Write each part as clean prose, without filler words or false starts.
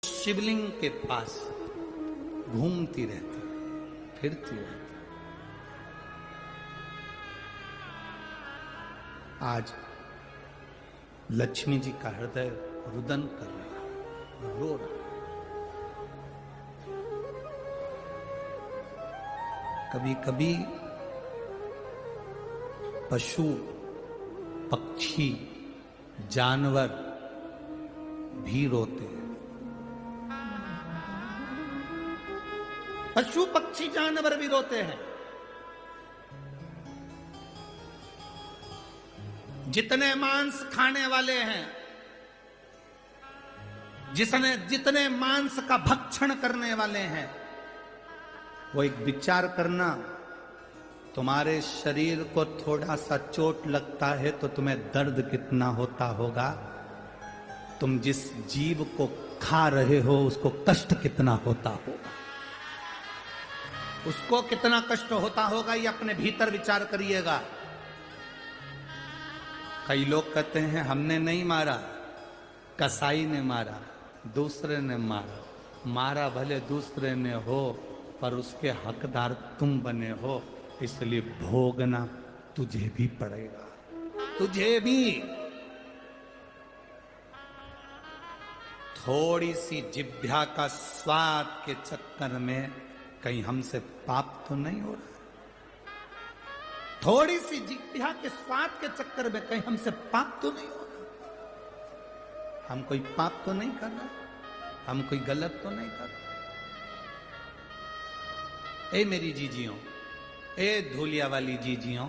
शिवलिंग के पास घूमती रहती, फिरती रहती। आज लक्ष्मी जी का हृदय रुदन कर रहा, रो रहा। कभी कभी पशु, पक्षी, जानवर भी रोते हैं। पशु, पक्षी, जानवर भी रोते हैं। जितने मांस खाने वाले हैं, जितने मांस का भक्षण करने वाले हैं, वो एक विचार करना, तुम्हारे शरीर को थोड़ा सा चोट लगता है तो तुम्हें दर्द कितना होता होगा। तुम जिस जीव को खा रहे हो उसको कष्ट कितना होता होगा, उसको कितना कष्ट होता होगा, ये अपने भीतर विचार करिएगा। कई लोग कहते हैं हमने नहीं मारा, कसाई ने मारा, दूसरे ने मारा। मारा भले दूसरे ने हो, पर उसके हकदार तुम बने हो, इसलिए भोगना तुझे भी पड़ेगा, तुझे भी। थोड़ी सी जिह्वा का स्वाद के चक्कर में कहीं हमसे पाप तो नहीं हो रहा? थोड़ी सी जिह्वा के स्वाद के चक्कर में कहीं हमसे पाप तो नहीं हो रहा? हम कोई पाप तो नहीं कर रहे, हम कोई गलत तो नहीं कर रहे। ए मेरी जीजियों, ए धूलिया वाली जीजियों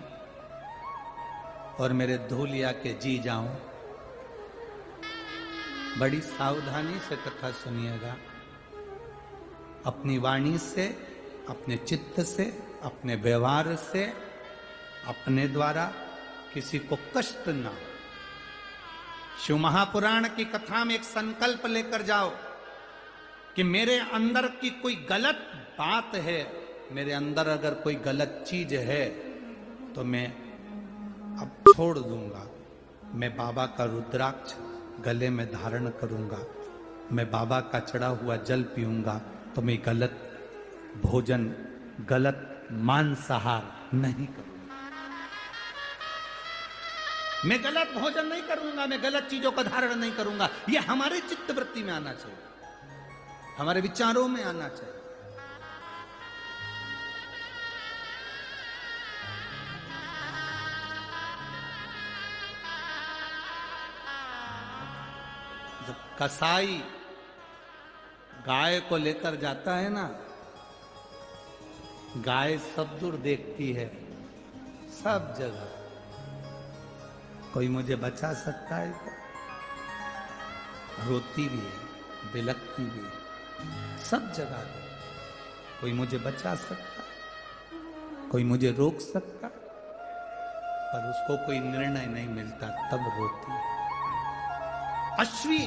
और मेरे धूलिया के जी जाऊं, बड़ी सावधानी से कथा सुनिएगा। अपनी वाणी से, अपने चित्त से, अपने व्यवहार से, अपने द्वारा किसी को कष्ट ना हो। शिव महापुराण की कथा में एक संकल्प लेकर जाओ कि मेरे अंदर की कोई गलत बात है, मेरे अंदर अगर कोई गलत चीज है तो मैं अब छोड़ दूंगा। मैं बाबा का रुद्राक्ष गले में धारण करूंगा, मैं बाबा का चढ़ा हुआ जल पीऊंगा, तो मैं गलत भोजन, गलत मांसाहार नहीं करूंगा। मैं गलत भोजन नहीं करूंगा, मैं गलत चीजों का धारण नहीं करूंगा। यह हमारे चित्त वृत्ति में आना चाहिए, हमारे विचारों में आना चाहिए। जब कसाई गाय को लेकर जाता है ना, गाय सब दूर देखती है, सब जगह। कोई मुझे बचा सकता है क्या? रोती भी है, बिलखती भी है, सब जगह है। कोई मुझे बचा सकता, कोई मुझे रोक सकता, पर उसको कोई निर्णय नहीं मिलता, तब रोती है। अश्वी,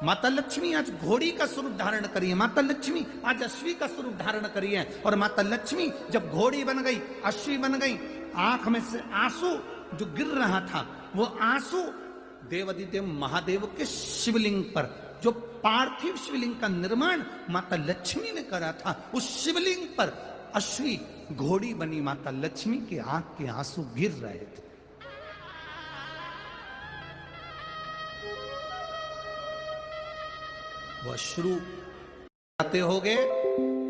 माता लक्ष्मी आज घोड़ी का स्वरूप धारण करी है, माता लक्ष्मी आज अश्वी का स्वरूप धारण करी है। और माता लक्ष्मी जब घोड़ी बन गई, अश्वी बन गई, आंख में से आंसू जो गिर रहा था, वो आंसू देवाधिदेव महादेव के शिवलिंग पर, जो पार्थिव शिवलिंग का निर्माण माता लक्ष्मी ने करा था, उस शिवलिंग पर अश्वी घोड़ी बनी। माता लक्ष्मी की आंख के आंसू गिर रहे थे। वो अश्रु आते होगे,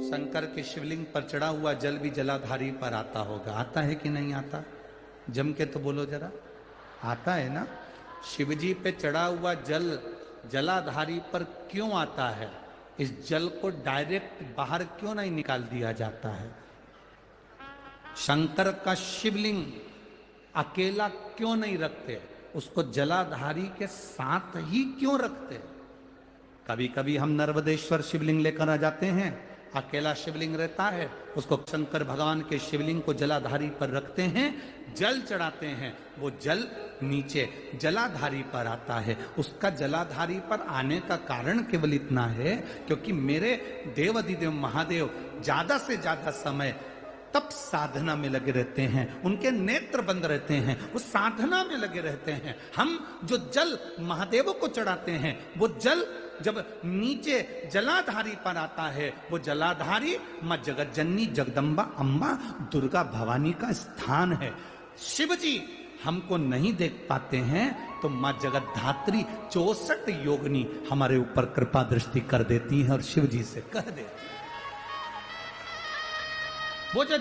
शंकर के शिवलिंग पर चढ़ा हुआ जल भी जलाधारी पर आता होगा। आता है कि नहीं आता? जम के तो बोलो जरा, आता है ना? शिवजी पे चढ़ा हुआ जल जलाधारी पर क्यों आता है? इस जल को डायरेक्ट बाहर क्यों नहीं निकाल दिया जाता है? शंकर का शिवलिंग अकेला क्यों नहीं रखते? उसको जलाधारी के साथ ही क्यों रखते? कभी कभी हम नर्मदेश्वर शिवलिंग लेकर आ जाते हैं, अकेला शिवलिंग रहता है, उसको शंकर भगवान के शिवलिंग को जलाधारी पर रखते हैं, जल चढ़ाते हैं, वो जल नीचे जलाधारी पर आता है। उसका जलाधारी पर आने का कारण केवल इतना है क्योंकि मेरे देवाधिदेव महादेव ज्यादा से ज्यादा समय तप साधना में लगे रहते हैं, उनके नेत्र बंद रहते हैं, वो साधना में लगे रहते हैं। हम जो जल महादेव को चढ़ाते हैं, वो जल जब नीचे जलाधारी पर आता है, वो जलाधारी मां जगत जननी जगदम्बा अम्मा दुर्गा भवानी का स्थान है। शिव जी हमको नहीं देख पाते हैं तो मां जगत धात्री 64 योगिनी हमारे ऊपर कृपा दृष्टि कर देती हैं और शिव जी से कह देती हैं। वो जो